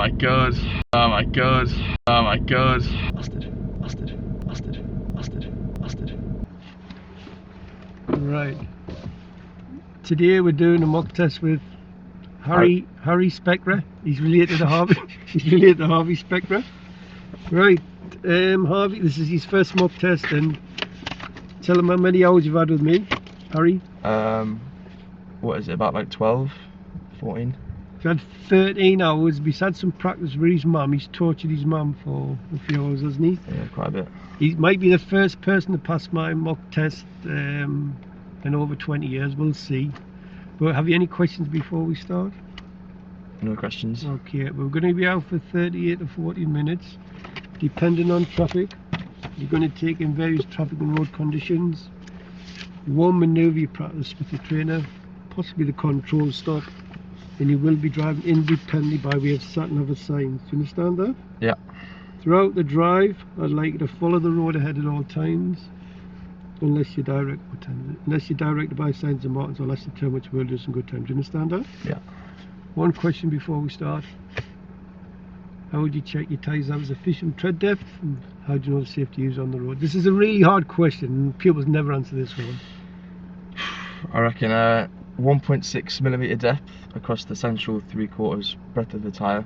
my god. Oh my god. Oh my god. Bastard. Bastard. Bastard. Bastard. Bastard. Right. Today we're doing a mock test with Harry Spectra. He's related to Harvey. He's related to Harvey Spectra. Right. Harvey, this is his first mock test, and tell him how many hours you've had with me, Harry. What is it, about like 12, 14? He's had 13 hours. He's had some practice with his mum. He's tortured his mum for a few hours, hasn't he? Yeah, quite a bit. He might be the first person to pass my mock test in over 20 years. We'll see. But have you any questions before we start? No questions. Okay, we're going to be out for 38 to 40 minutes, depending on traffic. You're going to take in various traffic and road conditions. You won't manoeuvre your practice with the trainer, possibly the control stop, and you will be driving independently by way of sat-nav signs. Do you understand that? Yeah. Throughout the drive, I'd like you to follow the road ahead at all times, unless you're directed by signs and markings, or unless you tell which way it is in good time. Do you understand that? Yeah. One question before we start. How would you check your tyres have sufficient tread depth, and how do you know the safety use on the road? This is a really hard question, and pupils never answer this one. I reckon 1.6mm depth across the central 3/4 breadth of the tyre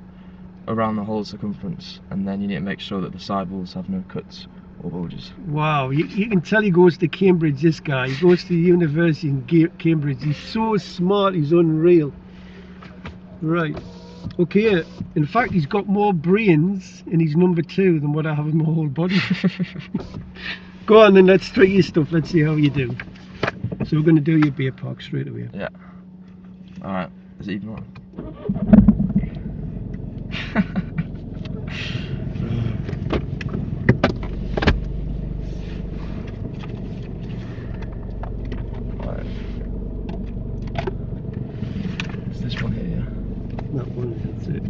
around the whole circumference, and then you need to make sure that the sidewalls have no cuts or bulges. Wow, you can tell he goes to Cambridge, this guy. He goes to the university in Cambridge. He's so smart, he's unreal. Right. Okay, in fact he's got more brains in his number 2 than what I have in my whole body. Go on then, let's try your stuff, let's see how you do. So we're going to do your beer park straight away. Yeah. Alright, is it even on? Right. It's this one here, yeah? That one, that's it.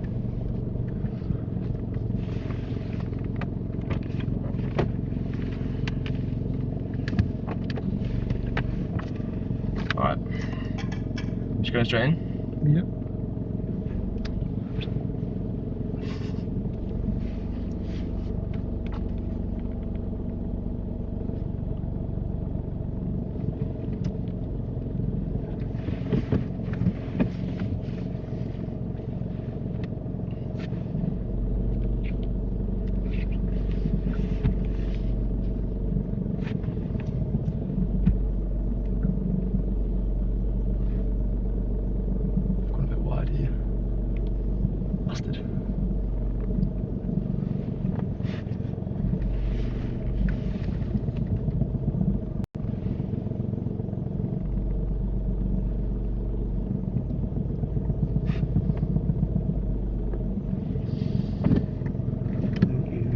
Alright. Just going straight in? Yep.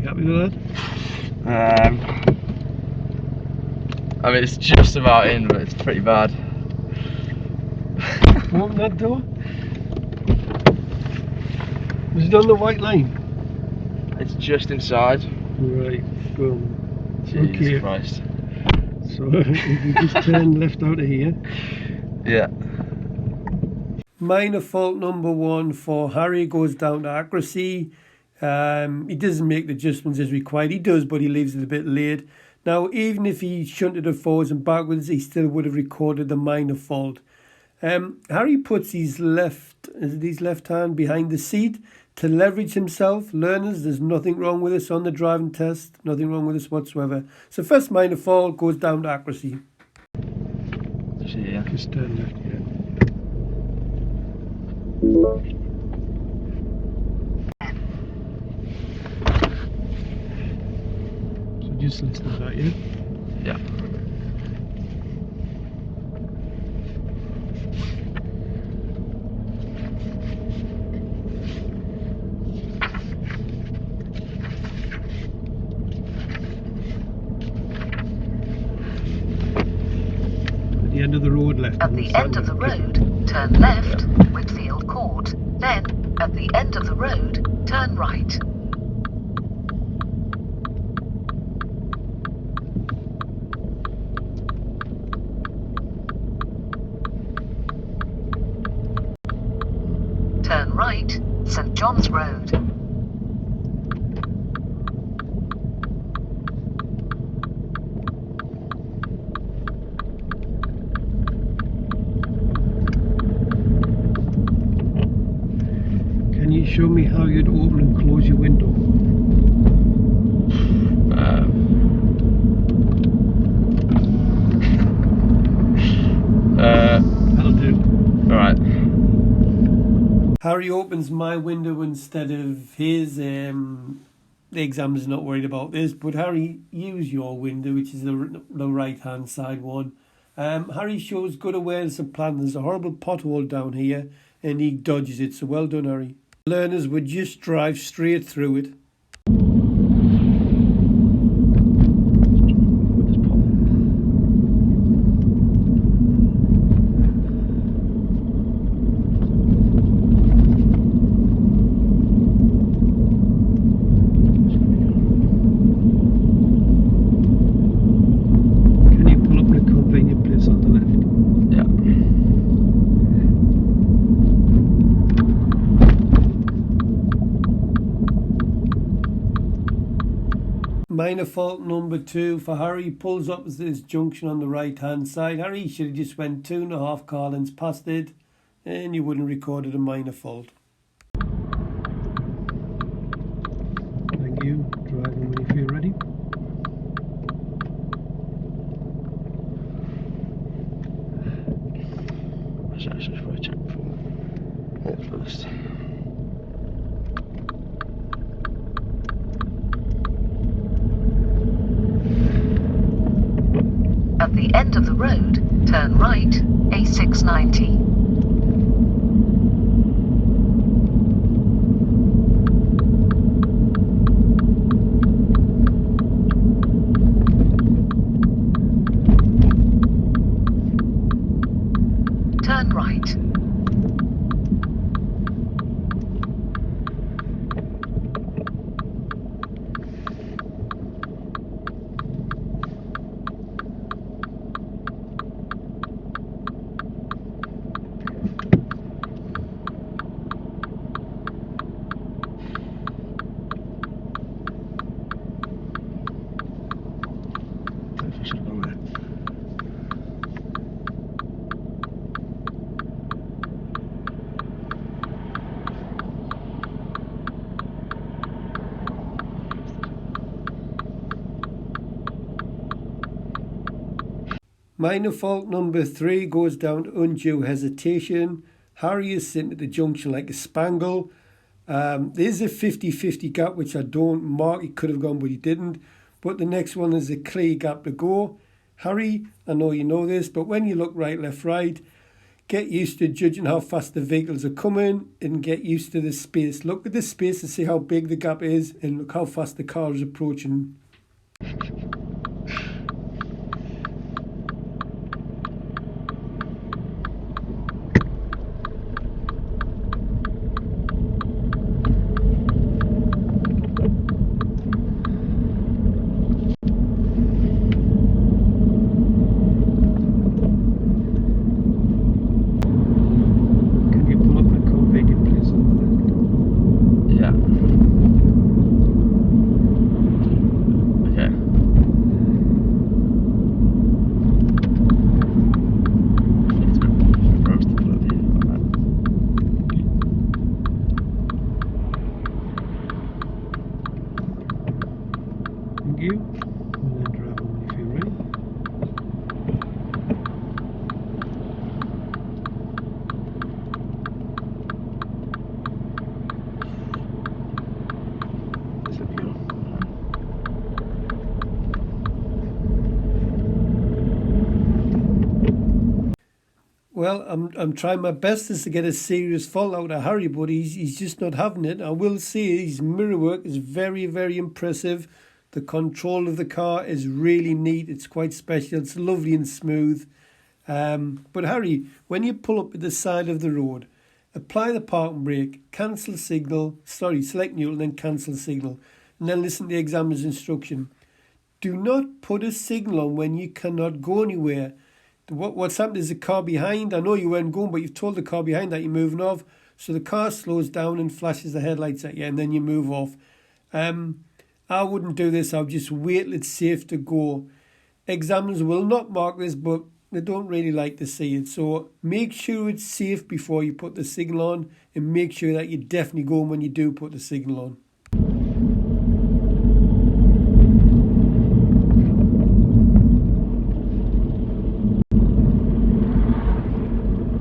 Happy with that? I mean, it's just about in, but it's pretty bad. Open that door. Was it on the white line? It's just inside. Right, boom. Jesus Okay. Christ. So if you just turn left out of here. Yeah. Minor fault number 1 for Harry goes down to accuracy. He doesn't make the adjustments as required. He does, but he leaves it a bit late. Now, even if he shunted it forwards and backwards, he still would have recorded the minor fault. Harry puts his left hand behind the seat to leverage himself. Learners, there's nothing wrong with this on the driving test. Nothing wrong with this whatsoever. So first minor fault goes down to accuracy. Yeah. Just turn left, yeah. So just listen to that, yeah? Yeah. At the end of the road left. At the end of the road, turn left, Whitfield Court. Then, at the end of the road, turn right. Turn right, St. John's Road. Can you show me how you'd open and close your window? That'll do. Alright. Harry opens my window instead of his. The examiner's not worried about this, but Harry, use your window, which is the right hand side one. Harry shows good awareness and plan. There's a horrible pothole down here and he dodges it, so well done, Harry. Learners would just drive straight through it. Can you pull up in a convenient place on the left? Yeah. Minor fault number 2 for Harry. Pulls up at this junction on the right hand side. Harry should have just went 2.5 car lengths past it and you wouldn't have recorded a minor fault. Thank you. Drive when you feel ready. Actually, before I check before. It first. At the end of the road, turn right, A690. Turn right. I should have gone there. Minor fault number 3 goes down to undue hesitation. Harry is sitting at the junction like a spangle. There's a 50-50 gap, which I don't mark. He could have gone, but he didn't. But the next one is a clear gap to go. Harry, I know you know this, but when you look right, left, right, get used to judging how fast the vehicles are coming and get used to the space. Look at the space to see how big the gap is and look how fast the car is approaching. Thank you. And then drive on if you're ready. Well, I'm trying my best to get a serious fault out of Harry, but he's just not having it. I will say his mirror work is very, very impressive. The control of the car is really neat. It's quite special. It's lovely and smooth. But Harry, when you pull up at the side of the road, apply the parking brake, select neutral, then cancel signal, and then listen to the examiner's instruction. Do not put a signal on when you cannot go anywhere. What's happened is the car behind, I know you weren't going, but you've told the car behind that you're moving off, So the car slows down and flashes the headlights at you, and then you move off. I wouldn't do this. I would just wait till it's safe to go. Examiners will not mark this, but they don't really like to see it. So make sure it's safe before you put the signal on, and make sure that you're definitely going when you do put the signal on.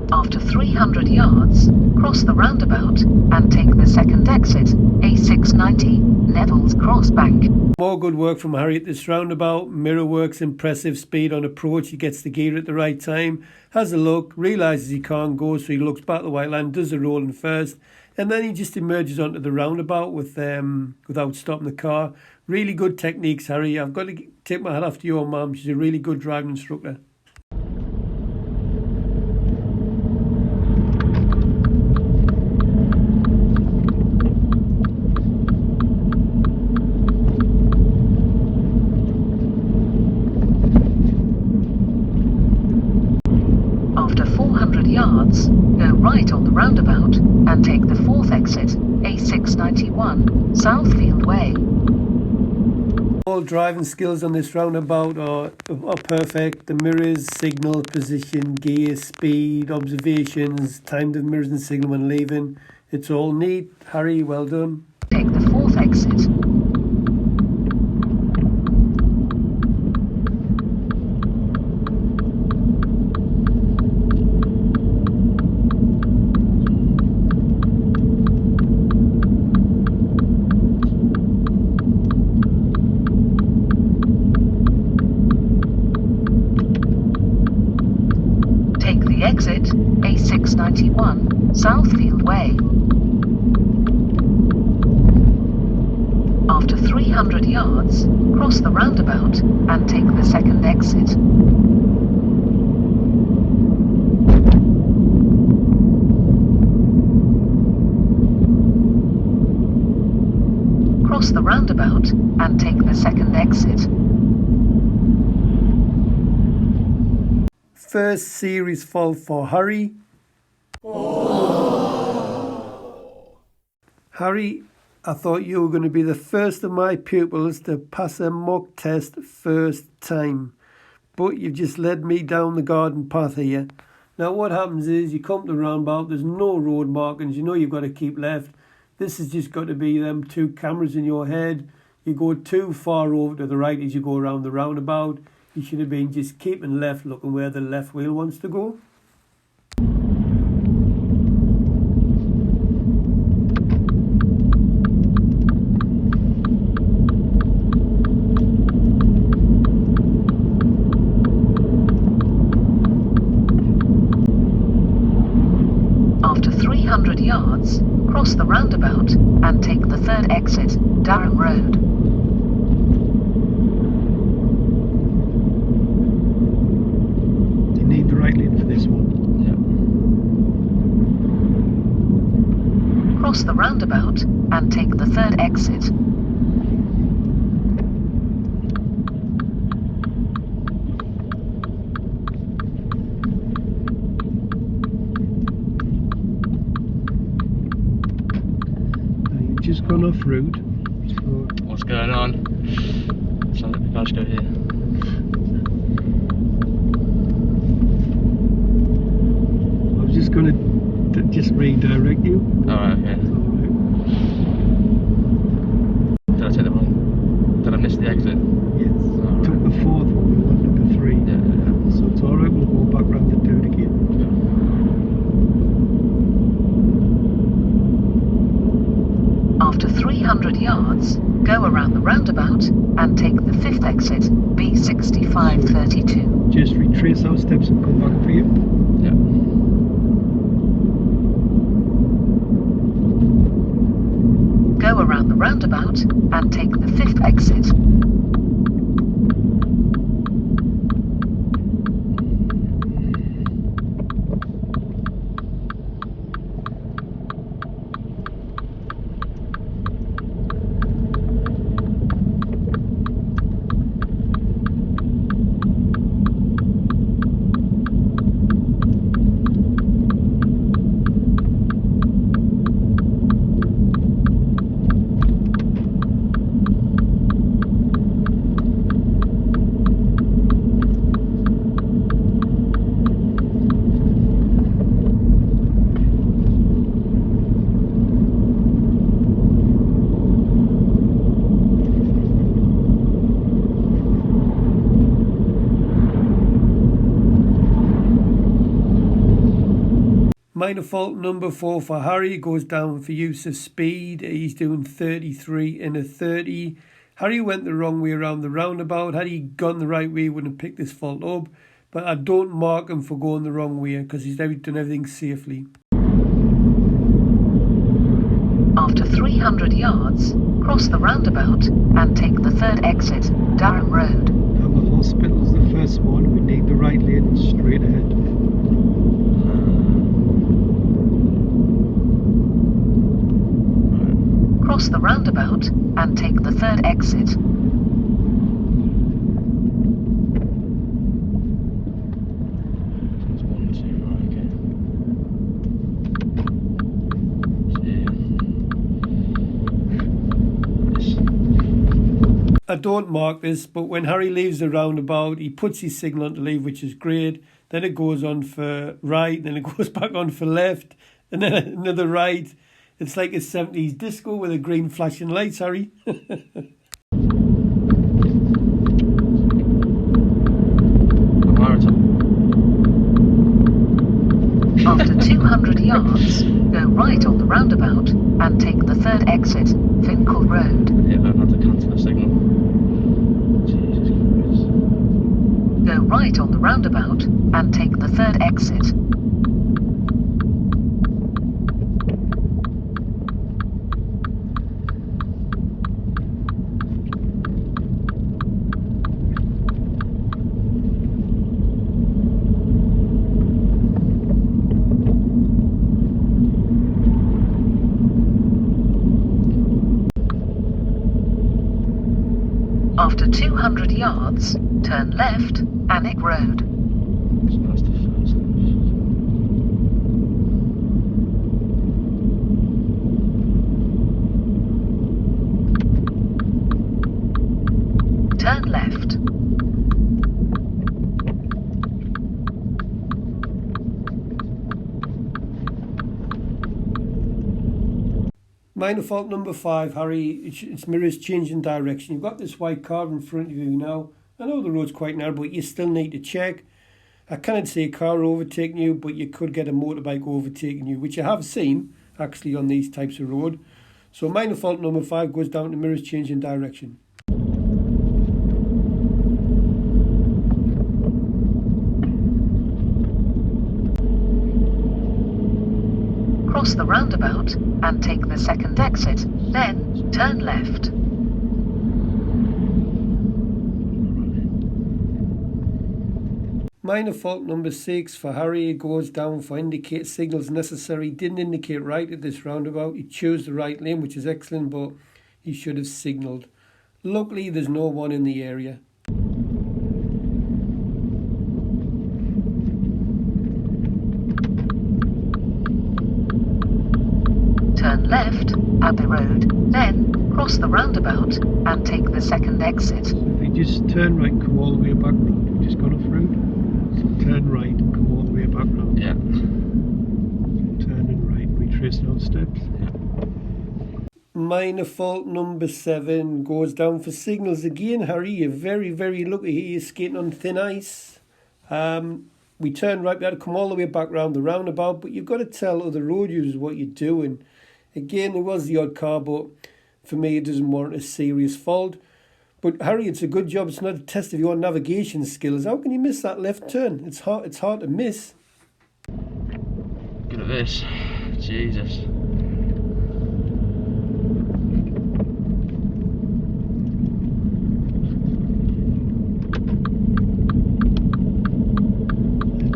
After 300 yards, cross the roundabout and take the second exit, A690, Neville's Crossbank. More good work from Harry at this roundabout. Mirror works, impressive speed on approach. He gets the gear at the right time, has a look, realises he can't go, so he looks back at the white line, does a roll in first, and then he just emerges onto the roundabout without stopping the car. Really good techniques, Harry. I've got to take my hat off to your mum. She's a really good driving instructor. After 400 yards, go right on the roundabout and take the fourth exit, A691, Southfield Way. All driving skills on this roundabout are perfect. The mirrors, signal, position, gear, speed, observations, timed of mirrors and signal when leaving. It's all neat. Harry, well done. Take the fourth exit. Exit A691, Southfield Way. After 300 yards, cross the roundabout and take the second exit. Cross the roundabout and take the second exit. First series fault for Harry. Harry, I thought you were going to be the first of my pupils to pass a mock test first time, but you've just led me down the garden path here. Now what happens is you come to the roundabout, there's no road markings, you know you've got to keep left. This has just got to be them two cameras in your head. You go too far over to the right as you go around the roundabout. You should have been just keeping left, looking where the left wheel wants to go. After 300 yards, cross the roundabout and take the third exit, Durham Road. Need the right lane for this one. Yeah. Cross the roundabout and take the third exit. Now you've just gone off route. So What's going on? So let the cars go here. just going to just redirect you. Alright, okay. Did I take the wrong? Did I miss the exit? Yes. Right. Took the fourth one, we wanted the three. Yeah. So it's alright, we'll go back round and do it again. After 300 yards, go around the roundabout and take the fifth exit, B6532. Just retrace those steps and come back for you. Yeah. Go around the roundabout and take the fifth exit. Minor fault number 4 for Harry goes down for use of speed. He's doing 33 in a 30. Harry went the wrong way around the roundabout. Had he gone the right way, he wouldn't have picked this fault up. But I don't mark him for going the wrong way because he's done everything safely. After 300 yards, cross the roundabout and take the third exit, Durham Road. Now the hospital's the first one. We need the right lane straight ahead. Cross the roundabout and take the third exit. I don't mark this, but when Harry leaves the roundabout, he puts his signal on to leave, which is great. Then it goes on for right, then it goes back on for left, and then another right. It's like a 70s disco with a green flashing lights, Harry. After 200 yards, go right on the roundabout and take the third exit, Finkel Road. Yeah, I've had to cancel the signal. Jesus Christ. Go right on the roundabout and take the third exit. After 200 yards, turn left, Alnwick Road. So that's the first left. Turn left. Minor fault number 5, Harry. Its mirrors changing direction. You've got this white car in front of you now. I know the road's quite narrow, but you still need to check. I cannot see a car overtaking you, but you could get a motorbike overtaking you, which I have seen actually on these types of road. So minor fault number 5 goes down to mirrors changing direction. Cross the roundabout and take the second exit, then turn left. Minor fault number 6 for Harry goes down for indicate signals necessary. Didn't indicate right at this roundabout. He chose the right lane, which is excellent, but he should have signalled. Luckily, there's no one in the area. Turn left, Abbey Road, then cross the roundabout and take the second exit. If you just turn right and come all the way back round, you've just gone off road. So turn right and come all the way back round. Yeah. Turning right, retracing our steps. Minor fault number 7 goes down for signals again, Harry. You're very, very lucky here. You're skating on thin ice. We turn right, we had to come all the way back round the roundabout, but you've got to tell other road users what you're doing. Again, there was the odd car, but for me, it doesn't warrant a serious fault. But Harry, it's a good job. It's not a test of your navigation skills. How can you miss that left turn? It's hard to miss. Good at this. Jesus.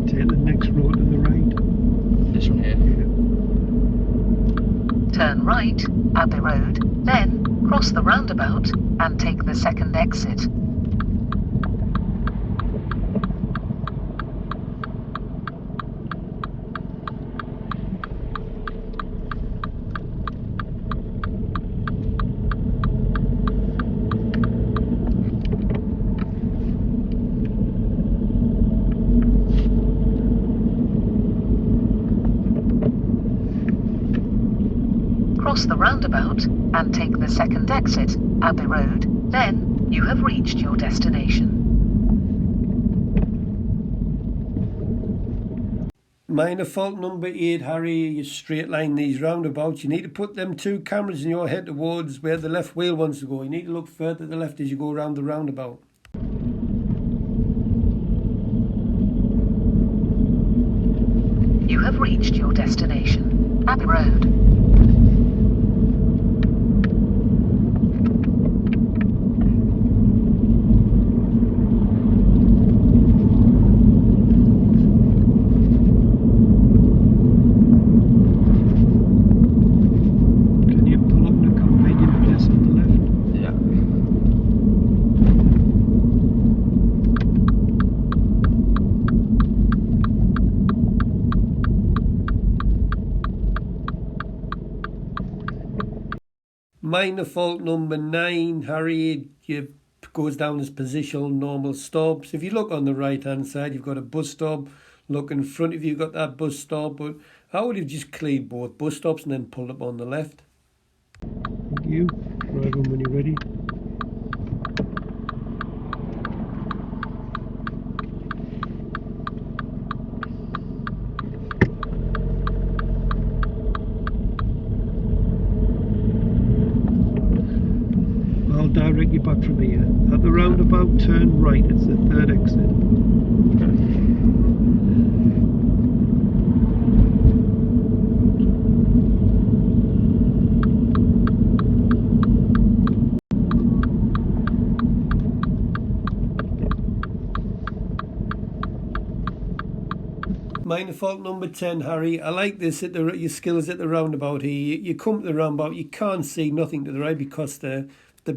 Take the next road to the right. This one here. Turn right, Abbey Road, then cross the roundabout and take the second exit. Cross the roundabout and take the second exit, Abbey Road, then you have reached your destination. Minor fault number 8, Harry, you straight line these roundabouts. You need to put them 2 cameras in your head towards where the left wheel wants to go. You need to look further to the left as you go around the roundabout. You have reached your destination, Abbey Road. Can you pull up the convenient place on the left? Yeah. Minor fault number 9, Harry, you goes down as positional normal stops. If you look on the right hand side, you've got a bus stop. Look in front of you, you've got that bus stop. But I would have just cleared both bus stops and then pulled up on the left. Thank you. Drive on when you're ready. I'll direct you back from here. At the roundabout, turn right. It's the 3rd exit. Minor fault number 10, Harry. I like this at your skills at the roundabout here. You come to the roundabout, you can't see nothing to the right because they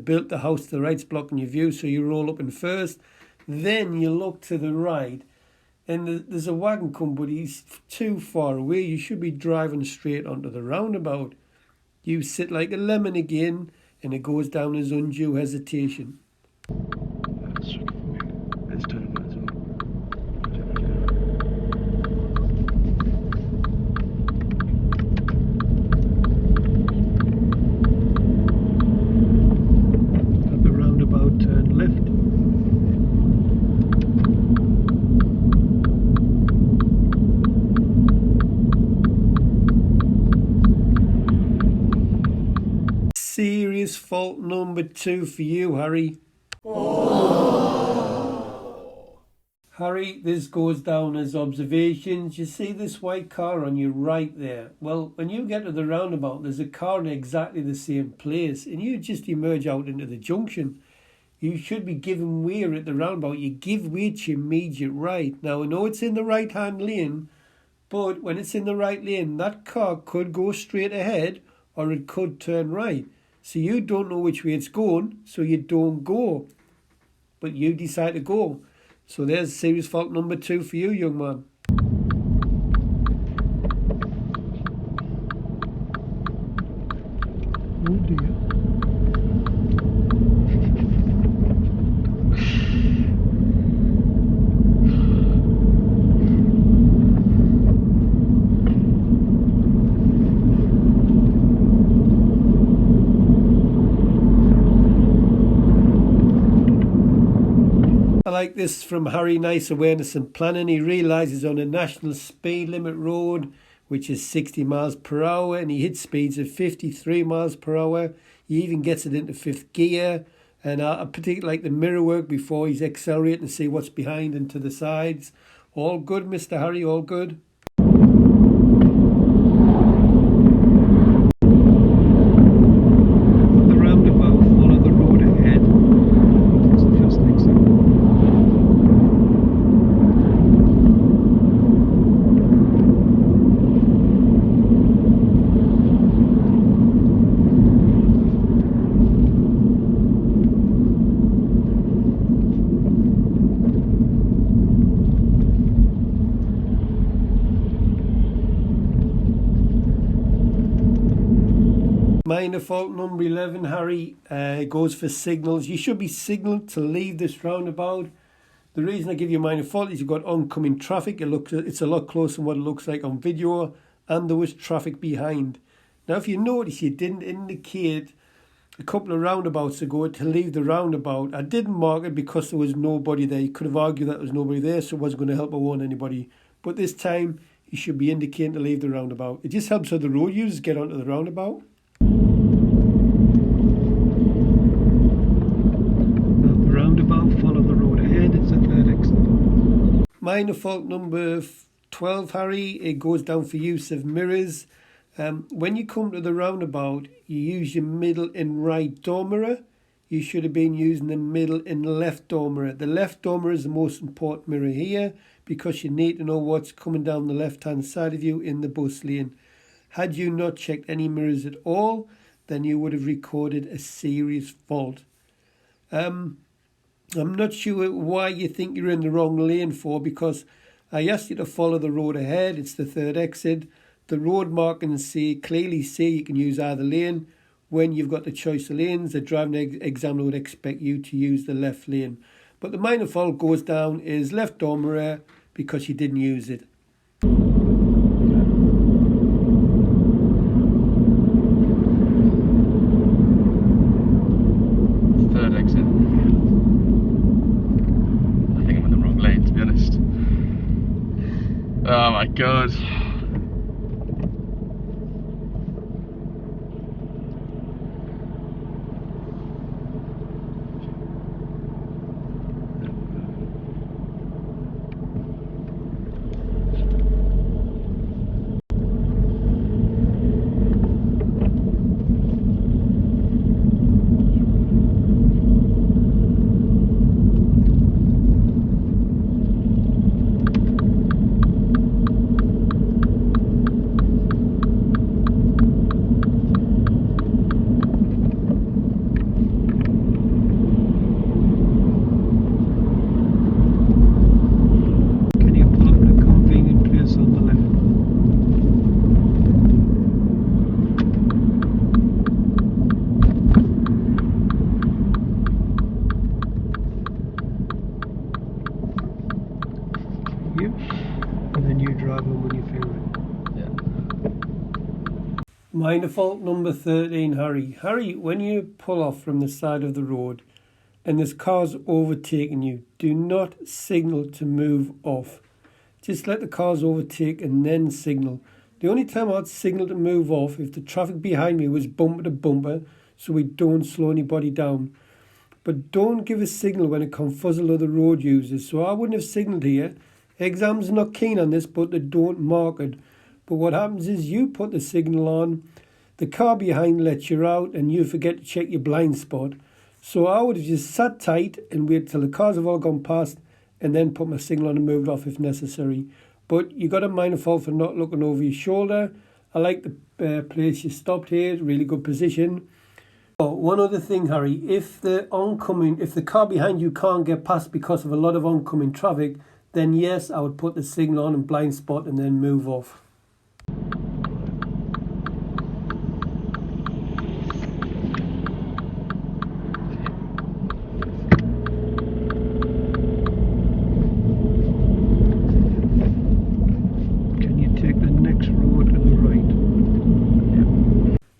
built the house to the right's blocking your view, so you roll up in first. Then you look to the right, and there's a wagon come, but he's too far away. You should be driving straight onto the roundabout. You sit like a lemon again, and it goes down as undue hesitation. That's tricky for me. It's turning right as well. At the roundabout, turn left. Serious fault number 2 for you, Harry. Harry, this goes down as observations. You see this white car on your right there? Well, when you get to the roundabout, there's a car in exactly the same place, and you just emerge out into the junction. You should be giving way at the roundabout. You give way to your immediate right. Now, I know it's in the right-hand lane, but when it's in the right lane, that car could go straight ahead or it could turn right. So you don't know which way it's going, so you don't go. But you decide to go. So there's serious fault number 2 for you, young man. Oh dear. I like this from Harry, nice awareness and planning. He realises on a national speed limit road, which is 60 miles per hour, and he hits speeds of 53 miles per hour. He even gets it into 5th gear. And I particularly like the mirror work before he's accelerating to see what's behind and to the sides. All good, Mr. Harry, all good. At the roundabout, follow the road ahead. It's the 1st exit. Minor fault number 11, Harry, goes for signals. You should be signalled to leave this roundabout. The reason I give you minor fault is you've got oncoming traffic. It's a lot closer than what it looks like on video, and there was traffic behind. Now, if you notice, you didn't indicate a couple of roundabouts ago to leave the roundabout. I didn't mark it because there was nobody there. You could have argued that there was nobody there, so it wasn't going to help or warn anybody. But this time, you should be indicating to leave the roundabout. It just helps other road users get onto the roundabout. At the roundabout, follow the road ahead. It's the third exit. Minor fault number 12, Harry. It goes down for use of mirrors. When you come to the roundabout, you use your middle and right door mirror. You should have been using the middle and left door mirror. The left door mirror is the most important mirror here because you need to know what's coming down the left-hand side of you in the bus lane. Had you not checked any mirrors at all, then you would have recorded a serious fault. I'm not sure why you think you're in the wrong lane for, because I asked you to follow the road ahead. It's the third exit. The road markings clearly say you can use either lane. When you've got the choice of lanes, the driving examiner would expect you to use the left lane. But the minor fault goes down is left door mirror because you didn't use it. Third exit. I think I'm in the wrong lane, to be honest. Oh my god. And then you drive on when you feel ready. Yeah. Minor fault number 13, Harry. Harry, when you pull off from the side of the road and there's cars overtaking you, do not signal to move off. Just let the cars overtake and then signal. The only time I'd signal to move off if the traffic behind me was bumper to bumper, so we don't slow anybody down. But don't give a signal when it confuzzles other road users. So I wouldn't have signalled here. Exams are not keen on this, but they don't mark it. But what happens is you put the signal on, the car behind lets you out, and you forget to check your blind spot. So I would have just sat tight and wait till the cars have all gone past, and then put my signal on and moved off if necessary. But you got a minor fault for not looking over your shoulder. I like the place you stopped here, really good position. Oh, one other thing, Harry, if the car behind you can't get past because of a lot of oncoming traffic, then yes, I would put the signal on and blind spot and then move off. Can you take the next road to the right?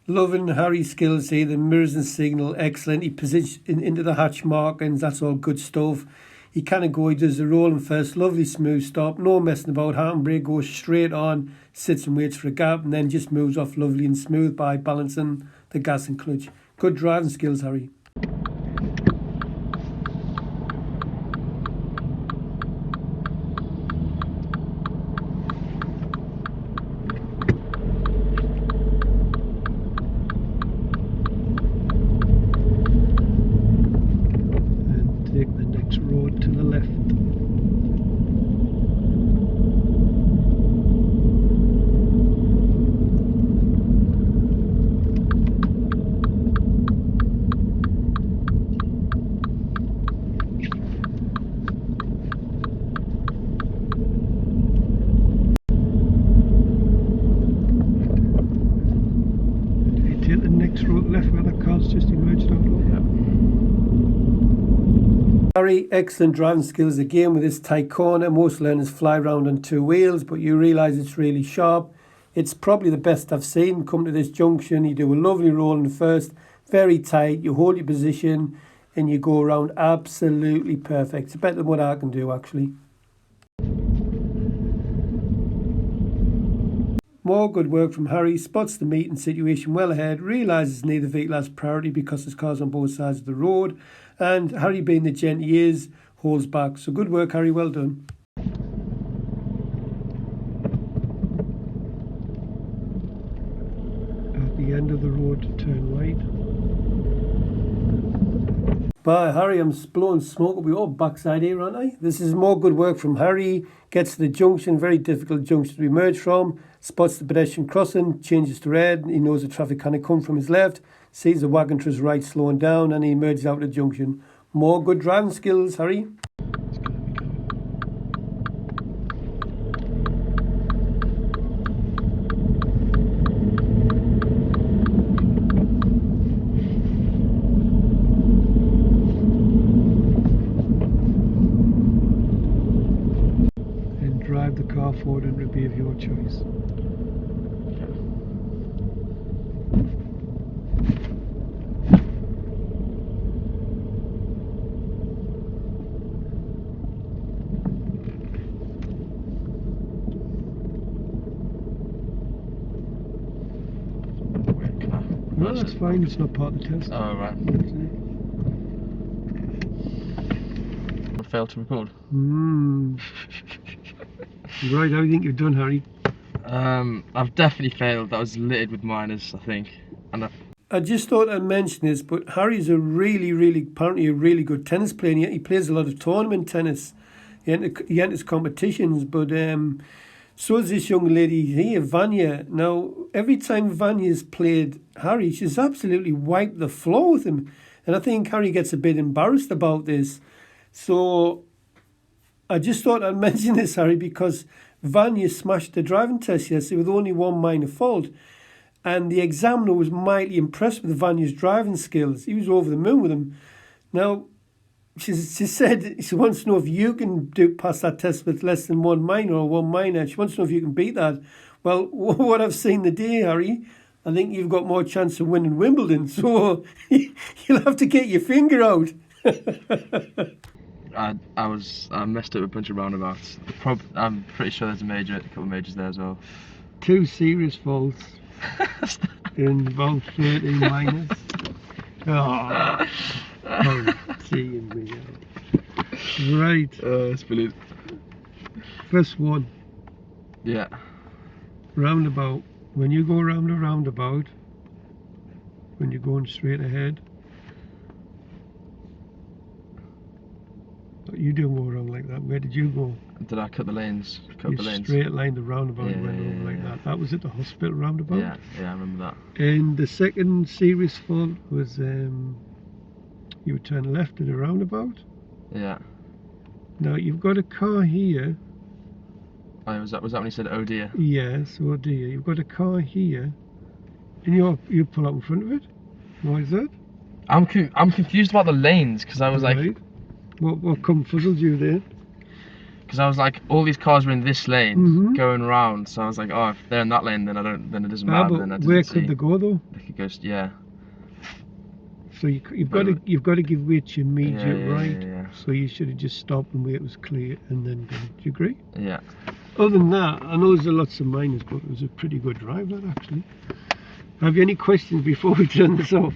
Loving Harry's skills here, the mirrors and signal, excellent. He positions into the hatch markings, that's all good stuff. He does the rolling first, lovely smooth stop, no messing about, handbrake, goes straight on, sits and waits for a gap, and then just moves off lovely and smooth by balancing the gas and clutch. Good driving skills, Harry. Take the next road to the left. And if you take the next road left where the car's just emerged out of. Harry, excellent driving skills again with this tight corner. Most learners fly around on two wheels, but you realise it's really sharp. It's probably the best I've seen. Come to this junction, you do a lovely roll in the first, very tight, you hold your position and you go around absolutely perfect. It's better than what I can do actually. More good work from Harry. Spots the meeting situation well ahead. Realises neither vehicle has priority because there's cars on both sides of the road. And Harry, being the gent he is, holds back. So good work, Harry. Well done. At the end of the road, turn right. Bye, Harry. I'm blowing smoke up your backside here, aren't I? This is more good work from Harry. Gets to the junction, very difficult junction to emerge from. Spots the pedestrian crossing, changes to red. He knows the traffic can't come from his left. Sees the wagon to his right slowing down, and he emerges out of the junction. More good driving skills, Harry. Drive the car forward and it'll be of your choice. No, that's fine, it's not part of the test. Oh, right. I failed to record. Right, how do you think you've done, Harry? I've definitely failed. That was littered with minors, I think. And I just thought I'd mention this, but Harry's apparently a really good tennis player. And he plays a lot of tournament tennis. He enters competitions, but so is this young lady here, Vanya. Now, every time Vanya's played Harry, she's absolutely wiped the floor with him. And I think Harry gets a bit embarrassed about this. So I just thought I'd mention this, Harry, because Vanya smashed the driving test yesterday with only one minor fault. And the examiner was mightily impressed with Vanya's driving skills. He was over the moon with him. Now, she said she wants to know if you can pass that test with less than one minor or one minor. She wants to know if you can beat that. Well, what I've seen today, Harry, I think you've got more chance of winning Wimbledon. So you'll have to get your finger out. I messed up a bunch of roundabouts. I'm pretty sure there's a couple of majors there as well. 2 serious faults in about 13 minors. Oh, seeing me out. Right. It's brilliant. First one. Yeah. Roundabout. When you go around a roundabout, when you're going straight ahead, you didn't go around like that. Where did you go? Did I cut the lanes? You straight lined the roundabout and went over like that. That was at the hospital roundabout. Yeah, I remember that. And the second serious fault was you were turning left in a roundabout. Yeah. Now you've got a car here. Oh, was that when he said oh dear? Yes, oh dear. You've got a car here, and you pull up in front of it. Why is that? I'm confused about the lanes because I was Right. like, what confuzzled you there? because I was like, all these cars were in this lane Mhm. going round, so I was like, oh, if they're in that lane, then it doesn't Ah, matter. but Then I where didn't see. could they go though? They could go, yeah. So you've got to give way to your immediate Yeah, right. yeah. So you should have just stopped and wait it was clear and then go. Do you agree? Yeah. Other than that, I know there's lots of minors, but it was a pretty good drive that actually. Have you any questions before we turn this off?